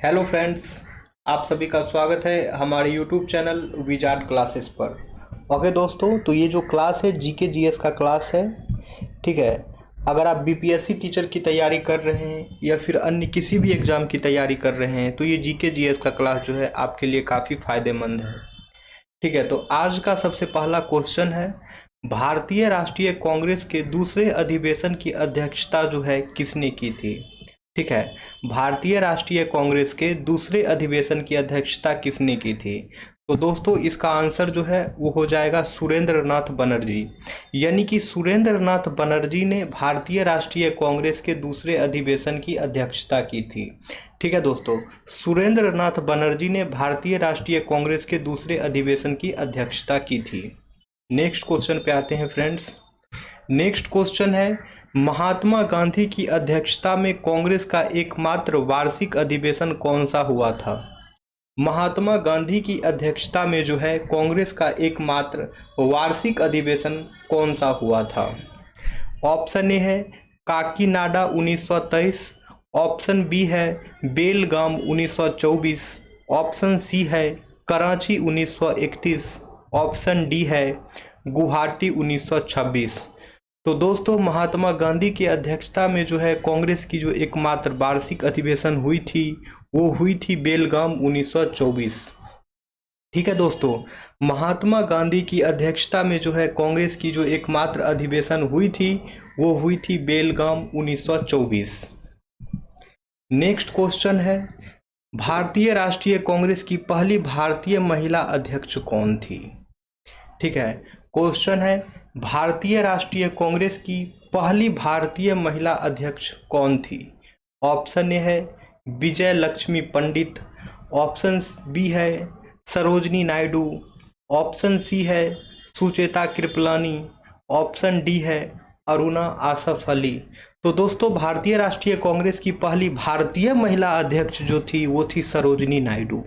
Hello friends, आप सभी का स्वागत है हमारे यूट्यूब चैनल विजार्ड क्लासेस पर। ओके दोस्तों, तो ये जो क्लास है जीके जीएस का क्लास है। ठीक है। अगर आप बीपीएससी टीचर की तैयारी कर रहे हैं या फिर अन्य किसी भी एग्ज़ाम की तैयारी कर रहे हैं तो ये जीके जीएस का क्लास जो है आपके लिए काफ़ी फ़ायदेमंद है। ठीक है, तो आज का सबसे पहला क्वेश्चन है, भारतीय राष्ट्रीय कांग्रेस के दूसरे अधिवेशन की अध्यक्षता जो है किसने की थी। ठीक है, भारतीय राष्ट्रीय कांग्रेस के दूसरे अधिवेशन की अध्यक्षता किसने की थी। तो दोस्तों इसका आंसर जो है वो हो जाएगा सुरेंद्र नाथ बनर्जी। यानी कि सुरेंद्र नाथ बनर्जी ने भारतीय राष्ट्रीय कांग्रेस के दूसरे अधिवेशन की अध्यक्षता की थी। ठीक है दोस्तों, सुरेंद्र नाथ बनर्जी ने भारतीय राष्ट्रीय कांग्रेस के दूसरे अधिवेशन की अध्यक्षता की थी। नेक्स्ट क्वेश्चन पे आते हैं फ्रेंड्स। नेक्स्ट क्वेश्चन है, महात्मा गांधी की अध्यक्षता में कांग्रेस का एकमात्र वार्षिक अधिवेशन कौन सा हुआ था। महात्मा गांधी की अध्यक्षता में जो है कांग्रेस का एकमात्र वार्षिक अधिवेशन कौन सा हुआ था। ऑप्शन ए है काकीनाडा 1923, ऑप्शन बी है बेलगाम 1924, ऑप्शन सी है कराची 1931, ऑप्शन डी है गुवाहाटी 1926। तो दोस्तों महात्मा गांधी की अध्यक्षता में जो है कांग्रेस की जो एकमात्र वार्षिक अधिवेशन हुई थी वो हुई थी बेलगाम 1924। ठीक है दोस्तों, महात्मा गांधी की अध्यक्षता में जो है कांग्रेस की जो एकमात्र अधिवेशन हुई थी वो हुई थी बेलगाम 1924। नेक्स्ट क्वेश्चन है, भारतीय राष्ट्रीय कांग्रेस की पहली भारतीय महिला अध्यक्ष कौन थी। ठीक है, क्वेश्चन है भारतीय राष्ट्रीय कांग्रेस की पहली भारतीय महिला अध्यक्ष कौन थी। ऑप्शन ए है विजय लक्ष्मी पंडित, ऑप्शन बी है सरोजनी नायडू, ऑप्शन सी है सुचेता कृपलानी, ऑप्शन डी है अरुणा आसफ अली। तो दोस्तों भारतीय राष्ट्रीय कांग्रेस की पहली भारतीय महिला अध्यक्ष जो थी वो थी सरोजनी नायडू।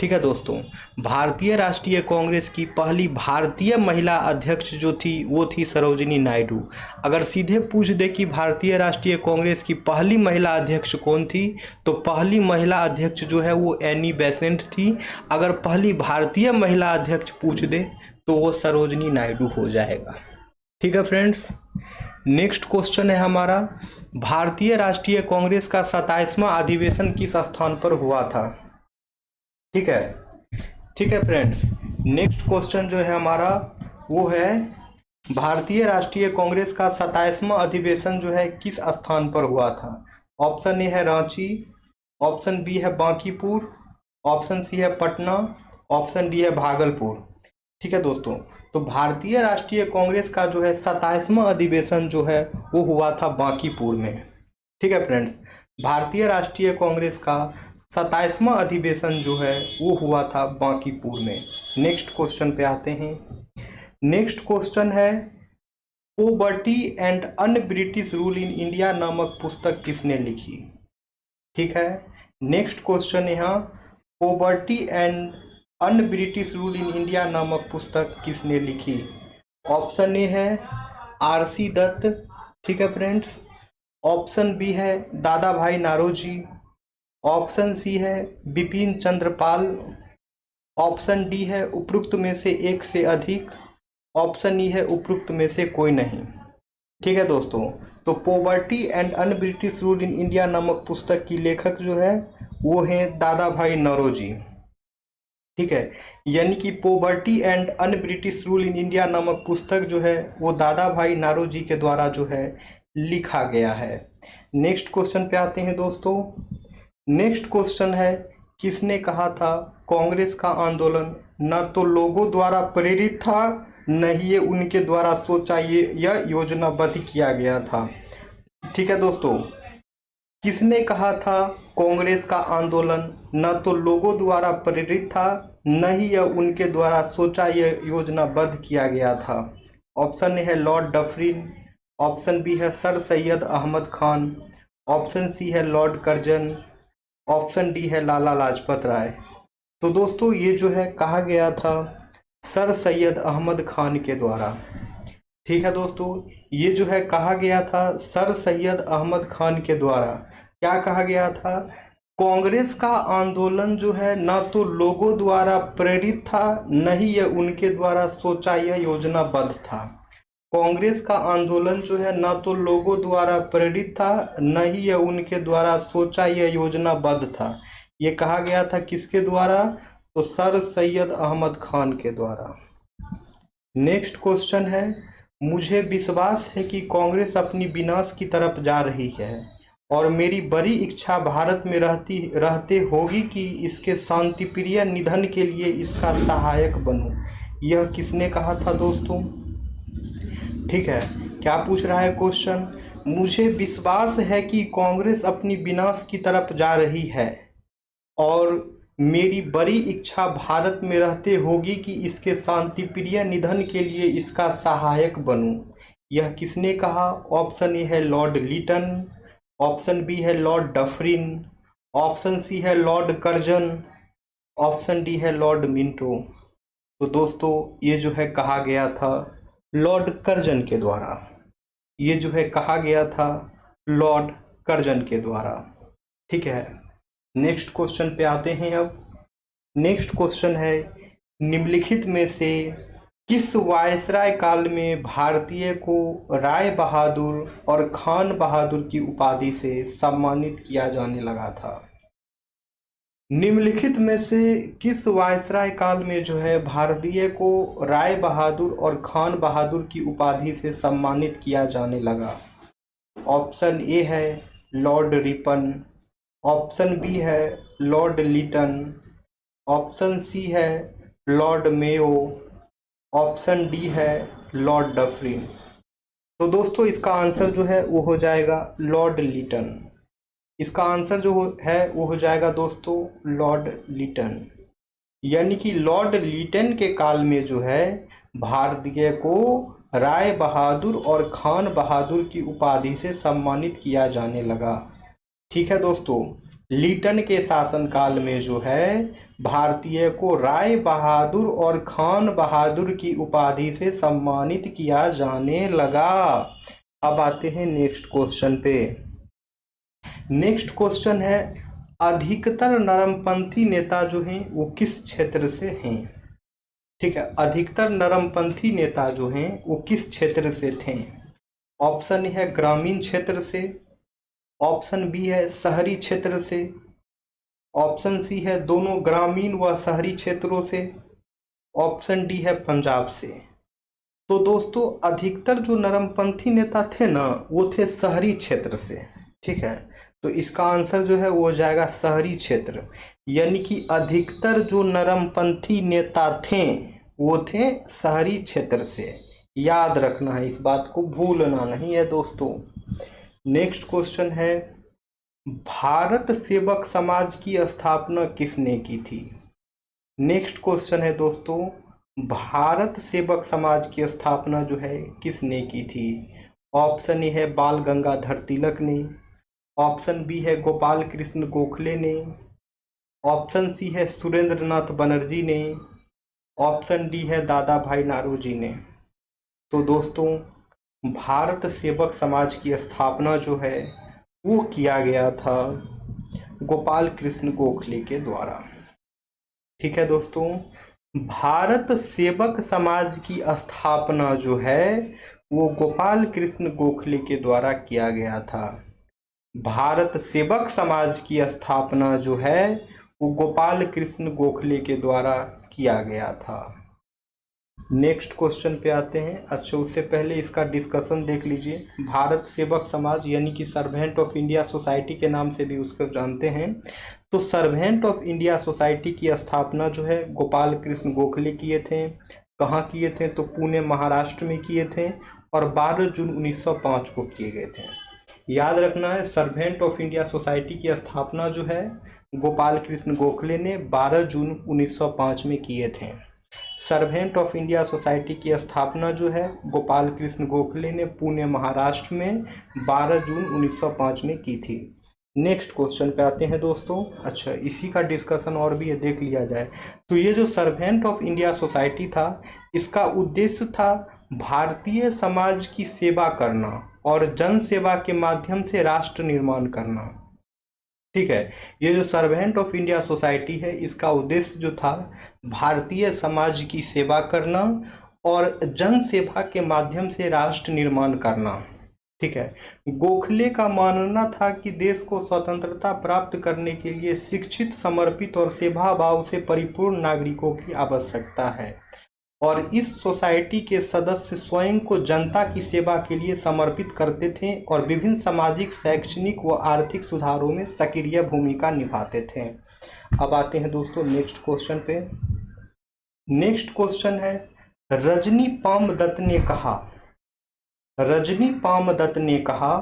ठीक है दोस्तों, भारतीय राष्ट्रीय कांग्रेस की पहली भारतीय महिला अध्यक्ष जो थी वो थी सरोजिनी नायडू। अगर सीधे पूछ दे कि भारतीय राष्ट्रीय कांग्रेस की पहली महिला अध्यक्ष कौन थी तो पहली महिला अध्यक्ष जो है वो एनी बेसेंट थी। अगर पहली भारतीय महिला अध्यक्ष पूछ दे तो वो सरोजिनी नायडू हो जाएगा। ठीक है फ्रेंड्स, नेक्स्ट क्वेश्चन है हमारा, भारतीय राष्ट्रीय कांग्रेस का 27वां अधिवेशन किस स्थान पर हुआ था। ठीक है, ठीक है फ्रेंड्स, नेक्स्ट क्वेश्चन जो है हमारा वो है, भारतीय राष्ट्रीय कांग्रेस का 27वां अधिवेशन जो है किस स्थान पर हुआ था। ऑप्शन ए है रांची, ऑप्शन बी है बांकीपुर, ऑप्शन सी है पटना, ऑप्शन डी है भागलपुर। ठीक है दोस्तों, तो भारतीय राष्ट्रीय कांग्रेस का जो है 27वां अधिवेशन जो है वो हुआ था बांकीपुर में। ठीक है फ्रेंड्स, भारतीय राष्ट्रीय कांग्रेस का 27वां अधिवेशन जो है वो हुआ था बांकीपुर में। नेक्स्ट क्वेश्चन पे आते हैं। नेक्स्ट क्वेश्चन है, poverty and un British rule in India नामक पुस्तक किसने लिखी। ठीक है, नेक्स्ट क्वेश्चन यहाँ, poverty and un British rule in India नामक पुस्तक किसने लिखी। ऑप्शन ए है आरसी दत्त। ठीक है फ्रेंड्स, ऑप्शन बी है दादा भाई नारोजी, ऑप्शन सी है बिपिन चंद्र पाल, ऑप्शन डी है उपरोक्त में से एक से अधिक, ऑप्शन ई है उपरोक्त में से कोई नहीं। ठीक है दोस्तों, तो poverty and un British rule in India नामक पुस्तक की लेखक जो है वो हैं दादा भाई नौरोजी। ठीक है, यानी कि poverty and un British rule in India नामक पुस्तक जो है वो दादा भाई नारोजी के द्वारा जो है लिखा गया है। नेक्स्ट क्वेश्चन पे आते हैं दोस्तों। नेक्स्ट क्वेश्चन है, किसने कहा था कांग्रेस का आंदोलन न तो लोगों द्वारा प्रेरित था न ही ये उनके द्वारा सोचा ये या योजनाबद्ध किया गया था। ठीक है दोस्तों, किसने कहा था कांग्रेस का आंदोलन न तो लोगों द्वारा प्रेरित था न ही यह उनके द्वारा सोचा यह योजनाबद्ध किया गया था। ऑप्शन ए है लॉर्ड डफरिन, ऑप्शन बी है sir Syed Ahmad Khan, option C है लॉर्ड कर्जन, ऑप्शन डी है लाला लाजपत राय। तो दोस्तों ये जो है कहा गया था सर सैयद अहमद खान के द्वारा। ठीक है दोस्तों, ये जो है कहा गया था सर सैयद अहमद खान के द्वारा। क्या कहा गया था कांग्रेस का आंदोलन जो है ना तो लोगों द्वारा प्रेरित था, न ही यह उनके द्वारा सोचा या योजनाबद्ध था। कांग्रेस का आंदोलन जो है ना तो लोगों द्वारा प्रेरित था, न ही यह उनके द्वारा सोचा या योजनाबद्ध था। ये कहा गया था किसके द्वारा? तो सर सैयद अहमद खान के द्वारा। नेक्स्ट क्वेश्चन है, मुझे विश्वास है कि कांग्रेस अपनी विनाश की तरफ जा रही है और मेरी बड़ी इच्छा भारत में रहते होगी कि इसके शांतिप्रिय निधन के लिए इसका सहायक बनूं। यह किसने कहा था दोस्तों? ठीक है, क्या पूछ रहा है क्वेश्चन? मुझे विश्वास है कि कांग्रेस अपनी विनाश की तरफ जा रही है और मेरी बड़ी इच्छा भारत में रहते होगी कि इसके शांतिप्रिय निधन के लिए इसका सहायक बनूं। यह किसने कहा? ऑप्शन ए है लॉर्ड लीटन, ऑप्शन बी है लॉर्ड डफरिन, ऑप्शन सी है लॉर्ड कर्जन, ऑप्शन डी है लॉर्ड मिंटो। तो दोस्तों ये जो है कहा गया था लॉर्ड कर्जन के द्वारा। ये जो है कहा गया था लॉर्ड कर्जन के द्वारा। ठीक है, नेक्स्ट क्वेश्चन पे आते हैं। अब नेक्स्ट क्वेश्चन है, निम्नलिखित में से किस वायसराय काल में भारतीय को राय बहादुर और खान बहादुर की उपाधि से सम्मानित किया जाने लगा था? निम्नलिखित में से किस वायसराय काल में जो है भारतीय को राय बहादुर और खान बहादुर की उपाधि से सम्मानित किया जाने लगा? ऑप्शन ए है लॉर्ड रिपन, ऑप्शन बी है लॉर्ड लीटन, ऑप्शन सी है लॉर्ड मेयो, ऑप्शन डी है लॉर्ड डफरिन। तो दोस्तों इसका आंसर जो है वो हो जाएगा लॉर्ड लीटन। इसका आंसर जो है वो हो जाएगा दोस्तों लॉर्ड लीटन। यानी कि लॉर्ड लीटन के काल में जो है भारतीय को राय बहादुर और खान बहादुर की उपाधि से सम्मानित किया जाने लगा। ठीक है दोस्तों, लीटन के शासनकाल में जो है भारतीय को राय बहादुर और खान बहादुर की उपाधि से सम्मानित किया जाने लगा। अब आते हैं नेक्स्ट क्वेश्चन पे। नेक्स्ट क्वेश्चन है, अधिकतर नरमपंथी नेता जो हैं वो किस क्षेत्र से हैं? ठीक है, अधिकतर नरमपंथी नेता जो हैं वो किस क्षेत्र से थे? ऑप्शन है ग्रामीण क्षेत्र से, ऑप्शन बी है शहरी क्षेत्र से, ऑप्शन सी है दोनों ग्रामीण व शहरी क्षेत्रों से, ऑप्शन डी है पंजाब से। तो दोस्तों अधिकतर जो नरमपंथी नेता थे ना वो थे शहरी क्षेत्र से। ठीक है, तो इसका आंसर जो है वो हो जाएगा शहरी क्षेत्र। यानी कि अधिकतर जो नरमपंथी नेता थे वो थे शहरी क्षेत्र से। याद रखना है, इस बात को भूलना नहीं है दोस्तों। नेक्स्ट क्वेश्चन है, भारत सेवक समाज की स्थापना किसने की थी? नेक्स्ट क्वेश्चन है दोस्तों, भारत सेवक समाज की स्थापना जो है किसने की थी? ऑप्शन ए है बाल गंगाधर तिलक ने, ऑप्शन बी है गोपाल कृष्ण गोखले ने, ऑप्शन सी है सुरेंद्रनाथ बनर्जी ने, ऑप्शन डी है दादा भाई नारोजी ने। तो दोस्तों भारत सेवक समाज की स्थापना जो है वो किया गया था गोपाल कृष्ण गोखले के द्वारा। ठीक है दोस्तों, भारत सेवक समाज की स्थापना जो है वो गोपाल कृष्ण गोखले के द्वारा किया गया था। भारत सेवक समाज की स्थापना जो है वो गोपाल कृष्ण गोखले के द्वारा किया गया था। नेक्स्ट क्वेश्चन पे आते हैं। अच्छा, उससे पहले इसका डिस्कशन देख लीजिए। भारत सेवक समाज यानी कि सर्वेंट ऑफ इंडिया सोसाइटी के नाम से भी उसको जानते हैं। तो सर्वेंट ऑफ इंडिया सोसाइटी की स्थापना जो है गोपाल कृष्ण गोखले किए थे। कहाँ किए थे? तो पुणे महाराष्ट्र में किए थे और 12 जून 1905 को किए गए थे। याद रखना है, सर्वेंट ऑफ इंडिया सोसाइटी की स्थापना जो है गोपाल कृष्ण गोखले ने 12 जून 1905 में किए थे। सर्वेंट ऑफ इंडिया सोसाइटी की स्थापना जो है गोपाल कृष्ण गोखले ने पुणे महाराष्ट्र में 12 जून 1905 में की थी। नेक्स्ट क्वेश्चन पे आते हैं दोस्तों। अच्छा, इसी का डिस्कशन और भी देख लिया जाए तो ये जो सर्वेंट ऑफ इंडिया सोसाइटी था इसका उद्देश्य था भारतीय समाज की सेवा करना और जन सेवा के माध्यम से राष्ट्र निर्माण करना। ठीक है। ये जो सर्वेंट ऑफ इंडिया सोसाइटी है, इसका उद्देश्य जो था भारतीय समाज की सेवा करना और जन सेवा के माध्यम से राष्ट्र निर्माण करना। ठीक है। गोखले का मानना था कि देश को स्वतंत्रता प्राप्त करने के लिए शिक्षित, समर्पित और सेवा भाव से परिपूर्ण नागरिकों की आवश्यकता है और इस सोसाइटी के सदस्य स्वयं को जनता की सेवा के लिए समर्पित करते थे और विभिन्न सामाजिक, शैक्षणिक व आर्थिक सुधारों में सक्रिय भूमिका निभाते थे। अब आते हैं दोस्तों नेक्स्ट क्वेश्चन पे। नेक्स्ट क्वेश्चन है, रजनी पामदत्त ने कहा, रजनी पामदत्त ने कहा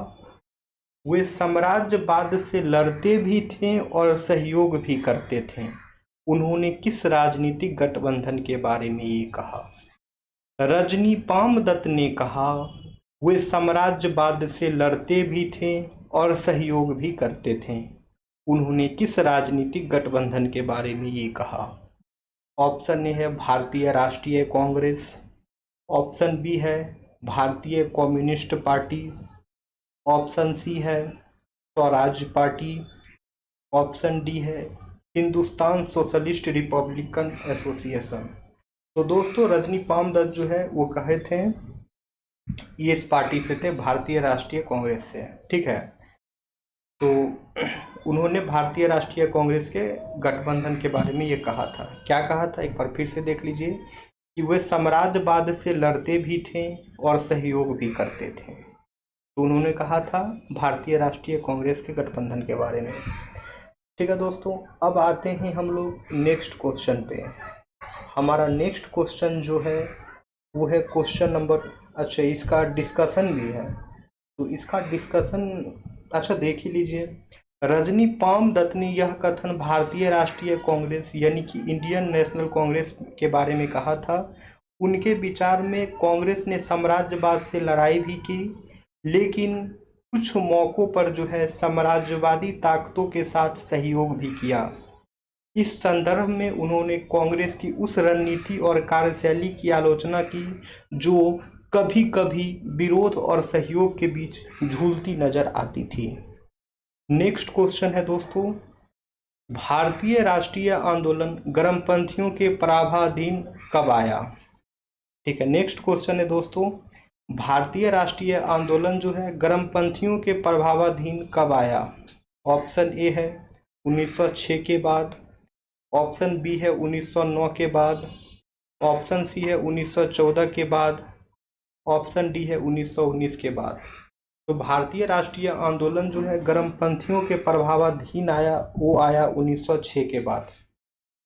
वे साम्राज्यवाद से लड़ते भी थे और सहयोग भी करते थे। उन्होंने किस राजनीतिक गठबंधन के बारे में ये कहा? रजनी पामदत्त ने कहा वे साम्राज्यवाद से लड़ते भी थे और सहयोग भी करते थे। उन्होंने किस राजनीतिक गठबंधन के बारे में ये कहा? ऑप्शन ए है भारतीय राष्ट्रीय कांग्रेस, ऑप्शन बी है भारतीय कम्युनिस्ट पार्टी, ऑप्शन सी है स्वराज पार्टी, ऑप्शन डी है हिंदुस्तान सोशलिस्ट रिपब्लिकन एसोसिएशन। तो दोस्तों रजनी पामदत्त जो है वो कहे थे, ये इस पार्टी से थे, भारतीय राष्ट्रीय कांग्रेस से। ठीक है। तो उन्होंने भारतीय राष्ट्रीय कांग्रेस के गठबंधन के बारे में ये कहा था। क्या कहा था एक बार फिर से देख लीजिए कि वे साम्राज्यवाद से लड़ते भी थे और सहयोग भी करते थे। तो उन्होंने कहा था भारतीय राष्ट्रीय कांग्रेस के गठबंधन के बारे में। ठीक है दोस्तों, अब आते हैं हम लोग नेक्स्ट क्वेश्चन पे। हमारा नेक्स्ट क्वेश्चन जो है वो है क्वेश्चन नंबर, अच्छा इसका डिस्कशन भी है, तो इसका डिस्कशन अच्छा देख ही लीजिए। रजनी पामदत्त ने यह कथन भारतीय राष्ट्रीय कांग्रेस यानी कि इंडियन नेशनल कांग्रेस के बारे में कहा था। उनके विचार में कांग्रेस ने साम्राज्यवाद से लड़ाई भी की, लेकिन कुछ मौक़ों पर जो है साम्राज्यवादी ताकतों के साथ सहयोग भी किया। इस संदर्भ में उन्होंने कांग्रेस की उस रणनीति और कार्यशैली की आलोचना की जो कभी कभी विरोध और सहयोग के बीच झूलती नजर आती थी। नेक्स्ट क्वेश्चन है दोस्तों, भारतीय राष्ट्रीय आंदोलन गर्मपंथियों के प्रभावाधीन कब आया? ठीक है। नेक्स्ट क्वेश्चन है दोस्तों, भारतीय राष्ट्रीय आंदोलन जो है गर्मपंथियों के प्रभावाधीन कब आया? ऑप्शन ए है 1906 के बाद, ऑप्शन बी है 1909 के बाद, ऑप्शन सी है 1914 के बाद, ऑप्शन डी है 1919 के बाद। तो भारतीय राष्ट्रीय आंदोलन जो है गर्मपंथियों के प्रभावाधीन आया, वो आया 1906 के बाद।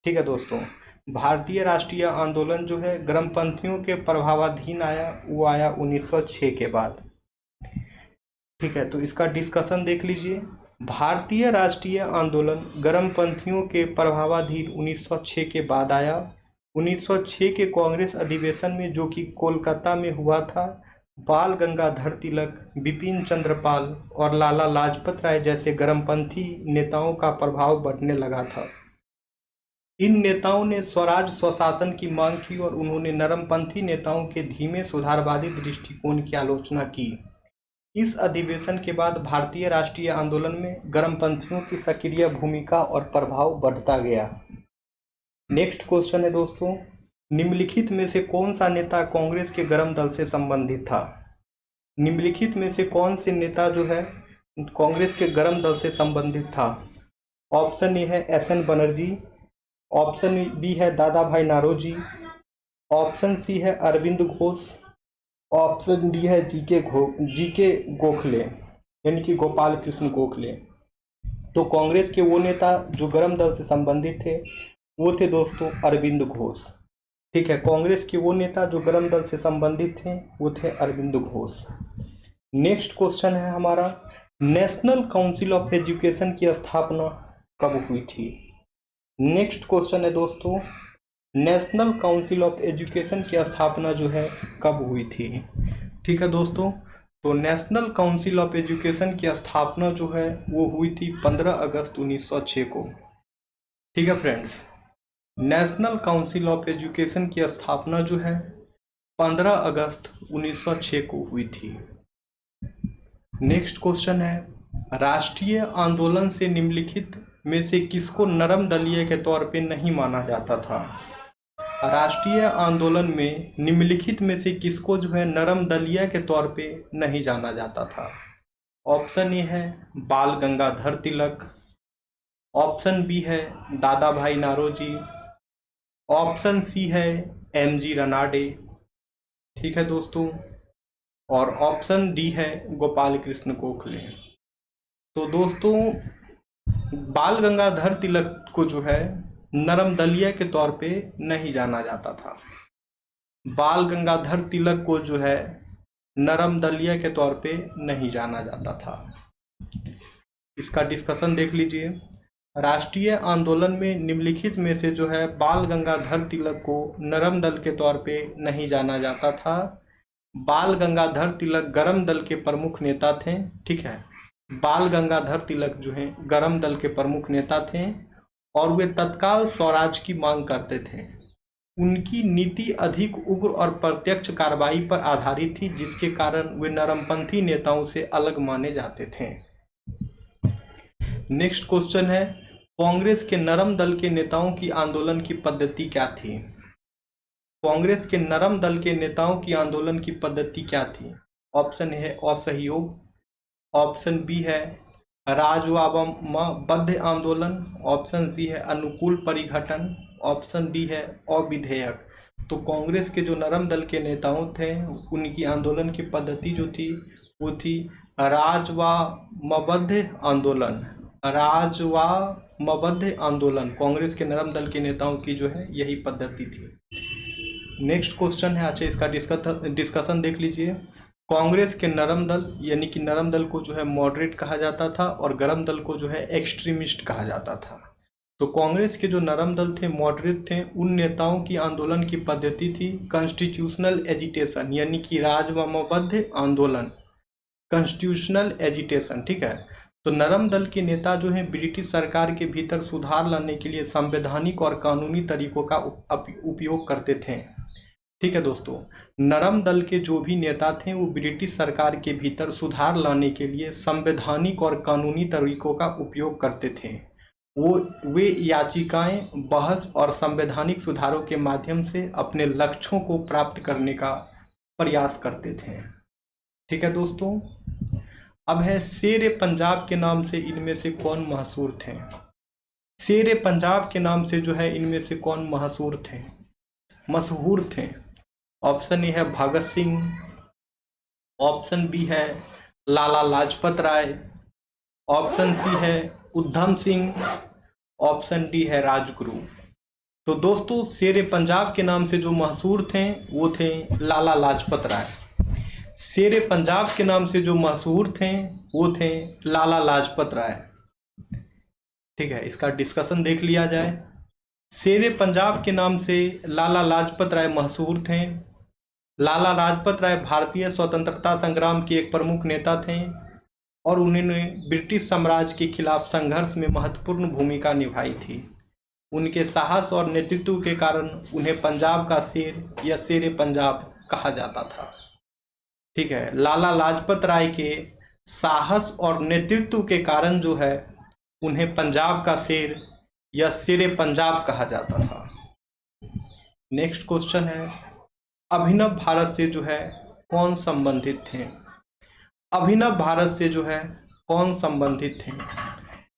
ठीक है दोस्तों, भारतीय राष्ट्रीय आंदोलन जो है गर्मपंथियों के प्रभावाधीन आया, वो आया 1906 के बाद। ठीक है, तो इसका डिस्कशन देख लीजिए। भारतीय राष्ट्रीय आंदोलन गर्मपंथियों के प्रभावाधीन 1906 के बाद आया। 1906 के कांग्रेस अधिवेशन में, जो कि कोलकाता में हुआ था, बाल गंगाधर तिलक, बिपिन चंद्र पाल और लाला लाजपत राय जैसे गर्मपंथी नेताओं का प्रभाव बढ़ने लगा था। इन नेताओं ने स्वराज स्वशासन की मांग की और उन्होंने नरमपंथी नेताओं के धीमे सुधारवादी दृष्टिकोण की आलोचना की। इस अधिवेशन के बाद भारतीय राष्ट्रीय आंदोलन में गर्मपंथियों की सक्रिय भूमिका और प्रभाव बढ़ता गया। नेक्स्ट क्वेश्चन है दोस्तों, निम्नलिखित में से कौन सा नेता कांग्रेस के गर्म दल से संबंधित था? निम्नलिखित में से कौन से नेता जो है कांग्रेस के गर्म दल से संबंधित था? ऑप्शन ए है एस.एन. बनर्जी, ऑप्शन बी है दादा भाई नारोजी, ऑप्शन सी है अरविंद घोष, ऑप्शन डी है जी के गोखले यानी कि गोपाल कृष्ण गोखले। तो कांग्रेस के वो नेता जो गर्म दल से संबंधित थे वो थे दोस्तों अरविंद घोष। ठीक है, कांग्रेस के वो नेता जो गर्म दल से संबंधित थे वो थे अरविंद घोष। नेक्स्ट क्वेश्चन है हमारा, नेशनल काउंसिल ऑफ एजुकेशन की स्थापना कब हुई थी? नेक्स्ट क्वेश्चन है दोस्तों, नेशनल काउंसिल ऑफ एजुकेशन की स्थापना जो है कब हुई थी? ठीक है दोस्तों, तो नेशनल काउंसिल ऑफ एजुकेशन की स्थापना जो है वो हुई थी 15 अगस्त 1906 को। ठीक है friends, national council of education की स्थापना जो है 15 अगस्त 1906 को हुई थी। नेक्स्ट क्वेश्चन है, राष्ट्रीय आंदोलन से निम्नलिखित में से किसको नरम दलीय के तौर पे नहीं माना जाता था? राष्ट्रीय आंदोलन में निम्नलिखित में से किसको जो है नरम दलीय के तौर पे नहीं जाना जाता था? ऑप्शन ए है बाल गंगाधर तिलक, ऑप्शन बी है दादा भाई नारोजी, ऑप्शन सी है एमजी रनाडे, ठीक है दोस्तों, और ऑप्शन डी है गोपाल कृष्ण गोखले। तो दोस्तों बाल गंगाधर तिलक को जो है नरम दलीय के तौर पे नहीं जाना जाता था। बाल गंगाधर तिलक को जो है नरम दलीय के तौर पे नहीं जाना जाता था। इसका डिस्कशन देख लीजिए। राष्ट्रीय आंदोलन में निम्नलिखित में से जो है बाल गंगाधर तिलक को नरम दल के तौर पे नहीं जाना जाता था। बाल गंगाधर तिलक गरम दल के प्रमुख नेता थे, ठीक है। बाल गंगाधर तिलक जो है गरम दल के प्रमुख नेता थे और वे तत्काल स्वराज की मांग करते थे। उनकी नीति अधिक उग्र और प्रत्यक्ष कार्रवाई पर आधारित थी, जिसके कारण वे नरमपंथी नेताओं से अलग माने जाते थे। नेक्स्ट क्वेश्चन है, कांग्रेस के नरम दल के नेताओं की आंदोलन की पद्धति क्या थी? कांग्रेस के नरम दल के नेताओं की आंदोलन की पद्धति क्या थी? ऑप्शन है असहयोग, ऑप्शन बी है राजवामबद्ध आंदोलन, ऑप्शन सी है अनुकूल परिघटन, ऑप्शन डी है अविधेयक। तो कांग्रेस के जो नरम दल के नेताओं थे उनकी आंदोलन की पद्धति जो थी वो थी राजवामबद्ध आंदोलन। राजवामबद्ध आंदोलन कांग्रेस के नरम दल के नेताओं की जो है यही पद्धति थी। नेक्स्ट क्वेश्चन है, अच्छा इसका डिस्कशन देख लीजिए। कांग्रेस के नरम दल यानी कि नरम दल को जो है मॉडरेट कहा जाता था और गरम दल को जो है एक्सट्रीमिस्ट कहा जाता था। तो कांग्रेस के जो नरम दल थे मॉडरेट थे, उन नेताओं की आंदोलन की पद्धति थी कॉन्स्टिट्यूशनल एजिटेशन यानी कि राजवामबद्ध आंदोलन, कॉन्स्टिट्यूशनल एजिटेशन, ठीक है। तो नरम दल के नेता जो हैं ब्रिटिश सरकार के भीतर सुधार लाने के लिए संवैधानिक और कानूनी तरीकों का उपयोग करते थे, ठीक है दोस्तों। नरम दल के जो भी नेता थे वो ब्रिटिश सरकार के भीतर सुधार लाने के लिए संवैधानिक और कानूनी तरीकों का उपयोग करते थे। वे याचिकाएं, बहस और संवैधानिक सुधारों के माध्यम से अपने लक्ष्यों को प्राप्त करने का प्रयास करते थे, ठीक है दोस्तों। अब है शेर पंजाब के नाम से इनमें से कौन मशहूर थे? शेर पंजाब के नाम से जो है इनमें से कौन मशहूर थे? ऑप्शन ए है भगत सिंह, ऑप्शन बी है लाला लाजपत राय, ऑप्शन सी है उधम सिंह, ऑप्शन डी है राजगुरु। तो दोस्तों शेर पंजाब के नाम से जो मशहूर थे वो थे लाला लाजपत राय। शेर पंजाब के नाम से जो मशहूर थे वो थे लाला लाजपत राय, ठीक है। इसका डिस्कशन देख लिया जाए। शेर पंजाब के नाम से लाला लाजपत राय मशहूर थे। लाला लाजपत राय भारतीय स्वतंत्रता संग्राम के एक प्रमुख नेता थे और उन्होंने ब्रिटिश साम्राज्य के खिलाफ संघर्ष में महत्वपूर्ण भूमिका निभाई थी। उनके साहस और नेतृत्व के कारण उन्हें पंजाब का शेर या शेर पंजाब कहा जाता था, ठीक है। लाला लाजपत राय के साहस और नेतृत्व के कारण जो है उन्हें पंजाब का शेर या शेर पंजाब कहा जाता था। नेक्स्ट क्वेश्चन है, अभिनव भारत से जो है कौन संबंधित थे? अभिनव भारत से जो है कौन संबंधित थे?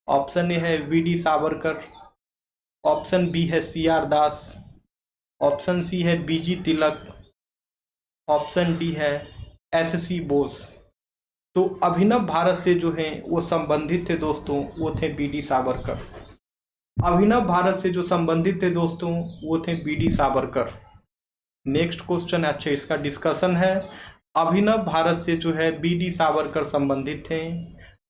ऑप्शन ए है वीडी सावरकर, ऑप्शन बी है सीआर दास, ऑप्शन सी है बीजी तिलक, ऑप्शन डी है एससी बोस। तो अभिनव भारत से जो है वो संबंधित थे दोस्तों वो थे बीडी सावरकर। अभिनव भारत से जो संबंधित थे दोस्तों वो थे बीडी सावरकर। नेक्स्ट क्वेश्चन, अच्छा इसका डिस्कशन है। अभिनव भारत से जो है बीडी सावरकर संबंधित थे।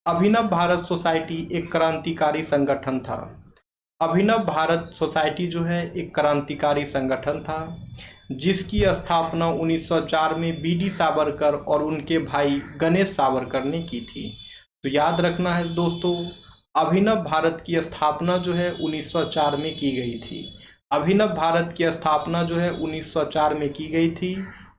अभिनव भारत सोसाइटी एक क्रांतिकारी संगठन था। अभिनव भारत सोसाइटी जो है एक क्रांतिकारी संगठन था जिसकी स्थापना 1904 में बीडी सावरकर और उनके भाई गणेश सावरकर ने की थी। तो याद रखना है दोस्तों, अभिनव भारत की स्थापना जो है 1904 में की गई थी। अभिनव भारत की स्थापना जो है 1904 में की गई थी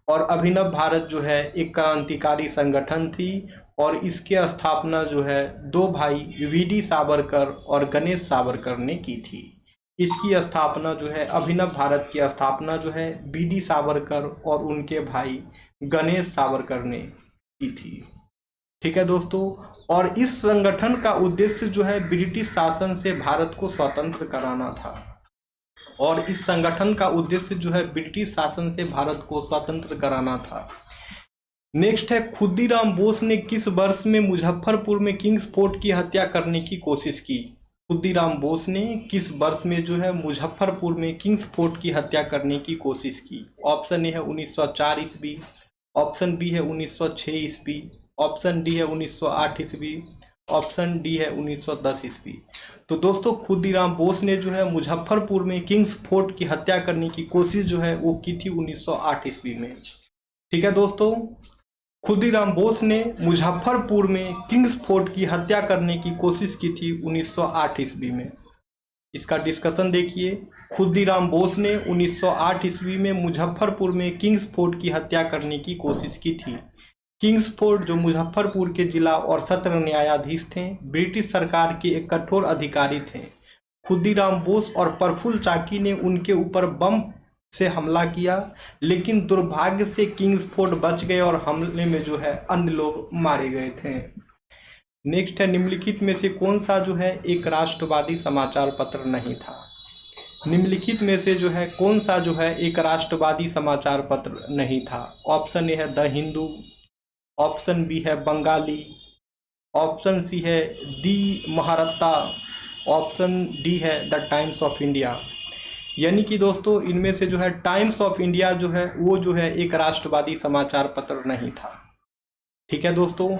और अभिनव भारत जो है एक क्रांतिकारी संगठन थी और इसके स्थापना जो है दो भाई वीडी सावरकर और गणेश सावरकर ने की थी। इसकी स्थापना जो है अभिनव भारत की स्थापना जो है वीडी सावरकर और उनके भाई गणेश सावरकर ने की थी। ठीक है दोस्तों, और इस संगठन का उद्देश्य जो है ब्रिटिश शासन से भारत को स्वतंत्र कराना था। और इस संगठन का उद्देश्य जो है ब्रिटिश शासन से भारत को स्वतंत्र कराना था। नेक्स्ट है, खुदीराम बोस ने किस वर्ष में मुजफ्फरपुर में किंग्स फोर्ट की हत्या करने की कोशिश की? खुदीराम बोस ने किस वर्ष में जो है मुजफ्फरपुर में किंग्स फोर्ट की हत्या करने की कोशिश की? ऑप्शन ए है 1904 ईस्वी, ऑप्शन बी है 1906 ईस्वी, ऑप्शन डी है 1908 ईस्वी, ऑप्शन डी है 1910 ईस्वी। तो दोस्तों खुदीराम बोस ने जो है मुजफ्फरपुर में किंग्स फोर्ट की हत्या करने की कोशिश जो है वो की थी 1908 ईस्वी में। ठीक है दोस्तों, खुदीराम बोस ने मुजफ्फरपुर में किंग्स फोर्ट की हत्या करने की कोशिश की थी 1908 ईस्वी में। इसका डिस्कशन देखिए। खुदीराम बोस ने 1908 ईस्वी में मुजफ्फरपुर में किंग्स फोर्ट की हत्या करने की कोशिश की थी। किंग्स फोर्ट जो मुजफ्फरपुर के जिला और सत्र न्यायाधीश थे, ब्रिटिश सरकार के एक कठोर अधिकारी थे। खुदीराम बोस और प्रफुल्ल चाकी ने उनके ऊपर बम से हमला किया, लेकिन दुर्भाग्य से किंग्स फोर्ट बच गए और हमले में जो है अन्य लोग मारे गए थे। नेक्स्ट है, निम्नलिखित में से कौन सा जो है एक राष्ट्रवादी समाचार पत्र नहीं था? निम्नलिखित में से जो है कौन सा जो है एक राष्ट्रवादी समाचार पत्र नहीं था? ऑप्शन ए है द हिंदू, ऑप्शन बी है बंगाली, ऑप्शन सी है दी महारत्ता, ऑप्शन डी है द टाइम्स ऑफ इंडिया। यानी कि दोस्तों इनमें से जो है टाइम्स ऑफ इंडिया जो है वो जो है एक राष्ट्रवादी समाचार पत्र नहीं था। ठीक है दोस्तों,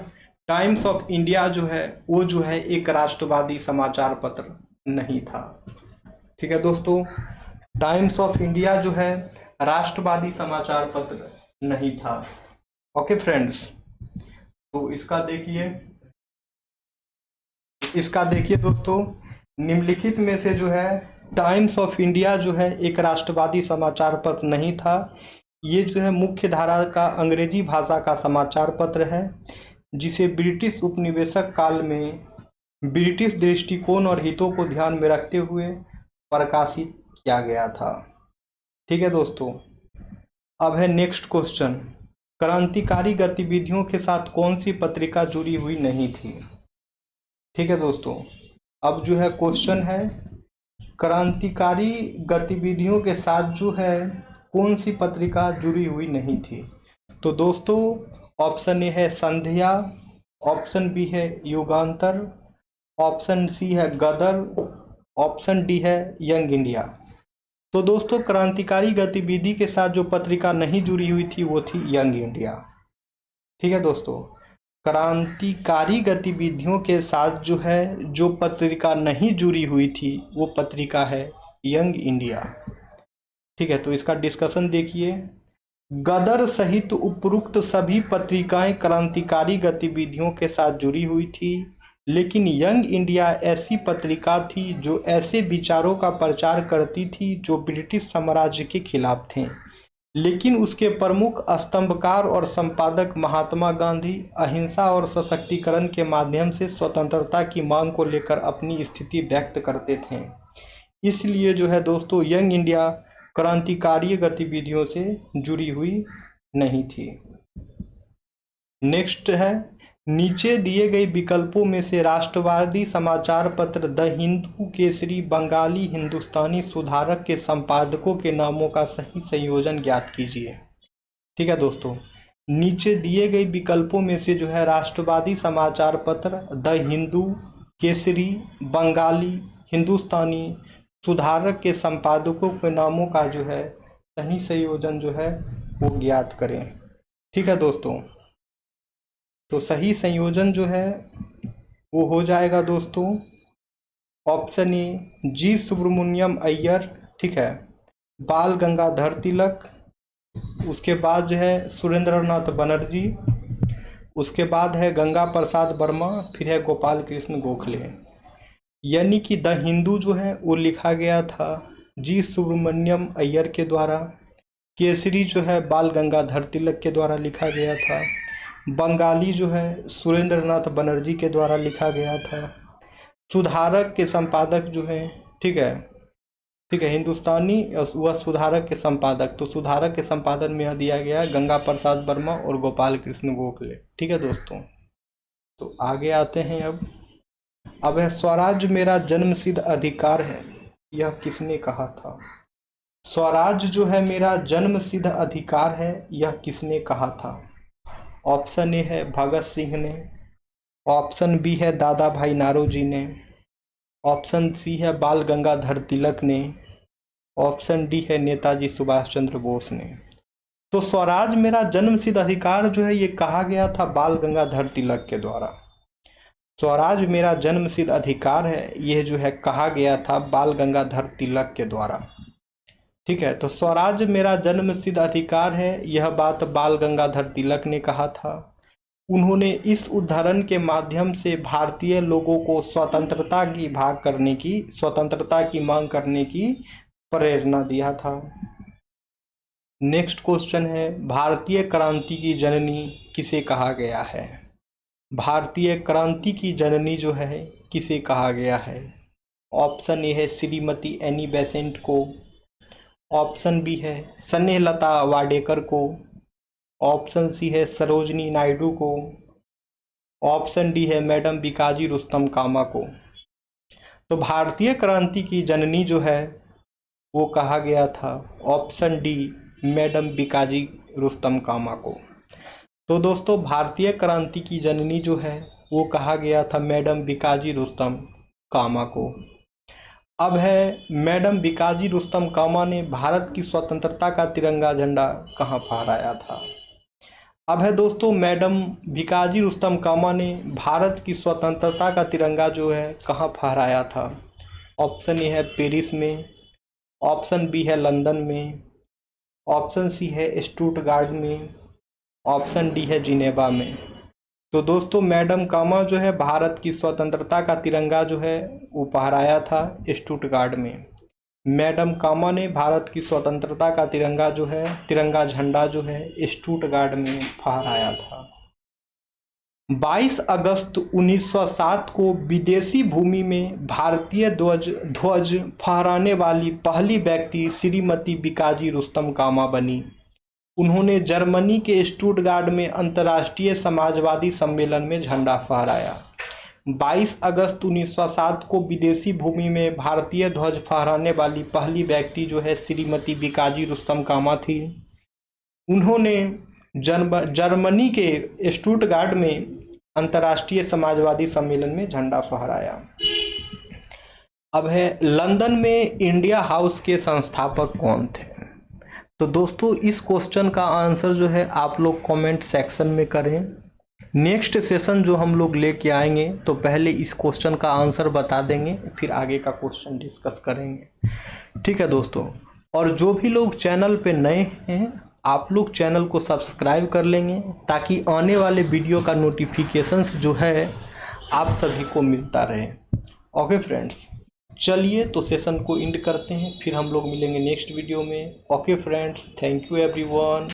टाइम्स ऑफ इंडिया जो है वो जो है एक राष्ट्रवादी समाचार पत्र नहीं था। ठीक है दोस्तों, टाइम्स ऑफ इंडिया जो है राष्ट्रवादी समाचार पत्र नहीं था। ओके फ्रेंड्स, तो इसका देखिए दोस्तों, निम्नलिखित में से जो है टाइम्स ऑफ इंडिया जो है एक राष्ट्रवादी समाचार पत्र नहीं था। ये जो है मुख्य धारा का अंग्रेजी भाषा का समाचार पत्र है, जिसे ब्रिटिश उपनिवेशक काल में ब्रिटिश दृष्टिकोण और हितों को ध्यान में रखते हुए प्रकाशित किया गया था। ठीक है दोस्तों, अब है नेक्स्ट क्वेश्चन, क्रांतिकारी गतिविधियों के साथ कौन सी पत्रिका जुड़ी हुई नहीं थी? ठीक है दोस्तों, अब जो है क्वेश्चन है क्रांतिकारी गतिविधियों के साथ जो है कौन सी पत्रिका जुड़ी हुई नहीं थी? तो दोस्तों ऑप्शन ए है संध्या, ऑप्शन बी है युगांतर, ऑप्शन सी है गदर, ऑप्शन डी है यंग इंडिया। तो दोस्तों क्रांतिकारी गतिविधि के साथ जो पत्रिका नहीं जुड़ी हुई थी वो थी यंग इंडिया। ठीक है दोस्तों, क्रांतिकारी गतिविधियों के साथ जो है जो पत्रिका नहीं जुड़ी हुई थी वो पत्रिका है यंग इंडिया। ठीक है, तो इसका डिस्कशन देखिए। गदर सहित उपरोक्त सभी पत्रिकाएं क्रांतिकारी गतिविधियों के साथ जुड़ी हुई थी, लेकिन यंग इंडिया ऐसी पत्रिका थी जो ऐसे विचारों का प्रचार करती थी जो ब्रिटिश साम्राज्य के खिलाफ थे, लेकिन उसके प्रमुख स्तंभकार और संपादक महात्मा गांधी अहिंसा और सशक्तिकरण के माध्यम से स्वतंत्रता की मांग को लेकर अपनी स्थिति व्यक्त करते थे। इसलिए जो है दोस्तों यंग इंडिया क्रांतिकारी गतिविधियों से जुड़ी हुई नहीं थी। नेक्स्ट है, नीचे दिए गए विकल्पों में से राष्ट्रवादी समाचार पत्र द हिंदू, केसरी, बंगाली, हिंदुस्तानी सुधारक के संपादकों के नामों का सही संयोजन ज्ञात कीजिए। ठीक है दोस्तों, नीचे दिए गए विकल्पों में से जो है राष्ट्रवादी समाचार पत्र द हिंदू, केसरी, बंगाली, हिंदुस्तानी सुधारक के संपादकों के नामों का जो है सही संयोजन जो है वो ज्ञात करें। ठीक है दोस्तों, तो सही संयोजन जो है वो हो जाएगा दोस्तों ऑप्शन ए जी सुब्रमण्यम अय्यर, ठीक है, बाल गंगाधर तिलक, उसके बाद जो है सुरेंद्रनाथ बनर्जी, उसके बाद है गंगा प्रसाद वर्मा, फिर है गोपाल कृष्ण गोखले। यानी कि द हिंदू जो है वो लिखा गया था जी सुब्रमण्यम अय्यर के द्वारा, केसरी जो है बाल गंगाधर तिलक के द्वारा लिखा गया था, बंगाली जो है सुरेंद्र नाथ बनर्जी के द्वारा लिखा गया था। सुधारक के संपादक जो है, ठीक है, ठीक है, हिंदुस्तानी वह सुधारक के संपादक, तो सुधारक के संपादन में यह दिया गया है गंगा प्रसाद वर्मा और गोपाल कृष्ण गोखले। ठीक है दोस्तों, तो आगे आते हैं। अब है स्वराज मेरा जन्मसिद्ध अधिकार है, यह किसने कहा था? स्वराज जो है मेरा जन्मसिद्ध अधिकार है, यह किसने कहा था? ऑप्शन ए है भगत सिंह ने, ऑप्शन बी है दादा भाई नारोजी ने, ऑप्शन सी है बाल गंगाधर तिलक ने, ऑप्शन डी है नेताजी सुभाष चंद्र बोस ने। तो स्वराज मेरा जन्मसिद्ध अधिकार जो है ये कहा गया था बाल गंगाधर तिलक के द्वारा। स्वराज मेरा जन्मसिद्ध अधिकार है, यह जो है कहा गया था बाल गंगाधर तिलक के द्वारा। ठीक है, तो स्वराज मेरा जन्मसिद्ध अधिकार है, यह बात बाल गंगाधर तिलक ने कहा था। उन्होंने इस उद्धरण के माध्यम से भारतीय लोगों को स्वतंत्रता की मांग करने की प्रेरणा दिया था। नेक्स्ट क्वेश्चन है, भारतीय क्रांति की जननी किसे कहा गया है? भारतीय क्रांति की जननी जो है किसे कहा गया है? ऑप्शन ए है श्रीमती एनी बेसेंट को, ऑप्शन बी है स्नेहलता वाडेकर को, ऑप्शन सी है सरोजनी नायडू को, ऑप्शन डी है मैडम बिकाजी रुस्तम कामा को। तो भारतीय क्रांति की जननी जो है वो कहा गया था option D madam Bhikaji Rustam Cama को। तो दोस्तों भारतीय क्रांति की जननी जो है वो कहा गया था मैडम बिकाजी रुस्तम कामा को। अब है मैडम बिकाजी रुस्तम कामा ने भारत की स्वतंत्रता का तिरंगा झंडा कहाँ फहराया था? अब है दोस्तों मैडम बिकाजी रुस्तम कामा ने भारत की स्वतंत्रता का तिरंगा जो है कहाँ फहराया था? ऑप्शन ए है पेरिस में, ऑप्शन बी है लंदन में, ऑप्शन सी है स्टुटगार्ट में, ऑप्शन डी है जिनेवा में। तो दोस्तों मैडम कामा जो है भारत की स्वतंत्रता का तिरंगा जो है वो फहराया था स्टुटगार्ट में। मैडम कामा ने भारत की स्वतंत्रता का तिरंगा जो है, तिरंगा झंडा जो है स्टुटगार्ट में फहराया था। 22 अगस्त 1907 को विदेशी भूमि में भारतीय ध्वज फहराने वाली पहली व्यक्ति श्रीमती बिकाजी रुस्तम कामा बनी। उन्होंने जर्मनी के स्टुटगार्ट में अंतर्राष्ट्रीय समाजवादी सम्मेलन में झंडा फहराया। 22 अगस्त 1907 को विदेशी भूमि में भारतीय ध्वज फहराने वाली पहली व्यक्ति जो है श्रीमती बिकाजी रुस्तम कामा थी। उन्होंने जर्मनी के स्टुटगार्ट में अंतर्राष्ट्रीय समाजवादी सम्मेलन में झंडा फहराया। अब है लंदन में इंडिया हाउस के संस्थापक कौन थे? तो दोस्तों इस क्वेश्चन का आंसर जो है आप लोग कमेंट सेक्शन में करें। नेक्स्ट सेशन जो हम लोग लेके आएंगे तो पहले इस क्वेश्चन का आंसर बता देंगे, फिर आगे का क्वेश्चन डिस्कस करेंगे। ठीक है दोस्तों, और जो भी लोग चैनल पे नए हैं आप लोग चैनल को सब्सक्राइब कर लेंगे ताकि आने वाले वीडियो का नोटिफिकेशंस जो है आप सभी को मिलता रहे। ओके फ्रेंड्स, चलिए तो सेशन को एंड करते हैं, फिर हम लोग मिलेंगे नेक्स्ट वीडियो में। Okay friends, thank you everyone.